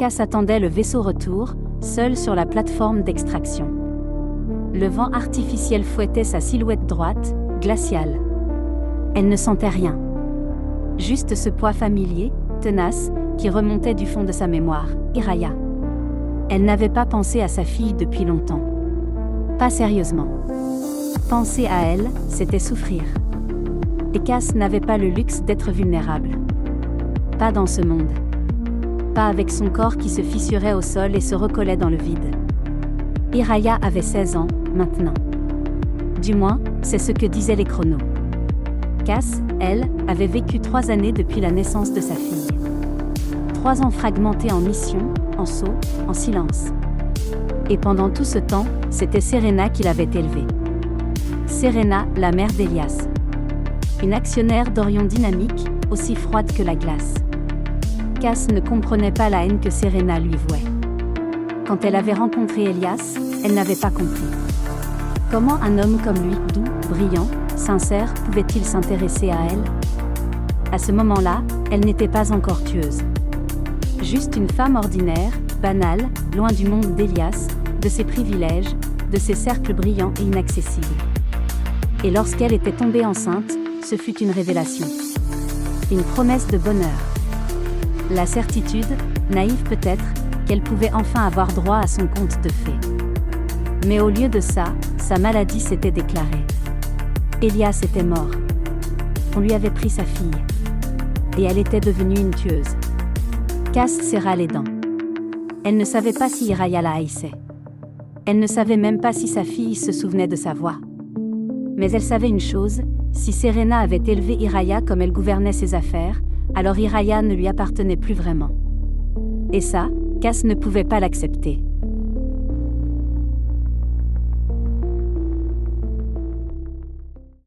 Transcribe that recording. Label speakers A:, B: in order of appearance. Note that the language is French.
A: Cass attendait le vaisseau retour, seul sur la plateforme d'extraction. Le vent artificiel fouettait sa silhouette droite, glaciale. Elle ne sentait rien. Juste ce poids familier, tenace, qui remontait du fond de sa mémoire, Iraya. Elle n'avait pas pensé à sa fille depuis longtemps. Pas sérieusement. Penser à elle, c'était souffrir. Et Cass n'avait pas le luxe d'être vulnérable. Pas dans ce monde. Pas avec son corps qui se fissurait au sol et se recollait dans le vide. Iraya avait 16 ans, maintenant. Du moins, c'est ce que disaient les chronos. Cass, elle, avait vécu 3 années depuis la naissance de sa fille. 3 ans fragmentés en mission, en saut, en silence. Et pendant tout ce temps, c'était Serena qui l'avait élevée. Serena, la mère d'Elias. Une actionnaire d'Orion dynamique, aussi froide que la glace. Cass ne comprenait pas la haine que Serena lui vouait. Quand elle avait rencontré Elias, elle n'avait pas compris. Comment un homme comme lui, doux, brillant, sincère, pouvait-il s'intéresser à elle? À ce moment-là, elle n'était pas encore tueuse. Juste une femme ordinaire, banale, loin du monde d'Elias, de ses privilèges, de ses cercles brillants et inaccessibles. Et lorsqu'elle était tombée enceinte, ce fut une révélation. Une promesse de bonheur. La certitude, naïve peut-être, qu'elle pouvait enfin avoir droit à son conte de fées. Mais au lieu de ça, sa maladie s'était déclarée. Elias était mort. On lui avait pris sa fille. Et elle était devenue une tueuse. Cass serra les dents. Elle ne savait pas si Iraya la haïssait. Elle ne savait même pas si sa fille se souvenait de sa voix. Mais elle savait une chose, si Serena avait élevé Iraya comme elle gouvernait ses affaires, alors Iraya ne lui appartenait plus vraiment. Et ça, Cass ne pouvait pas l'accepter.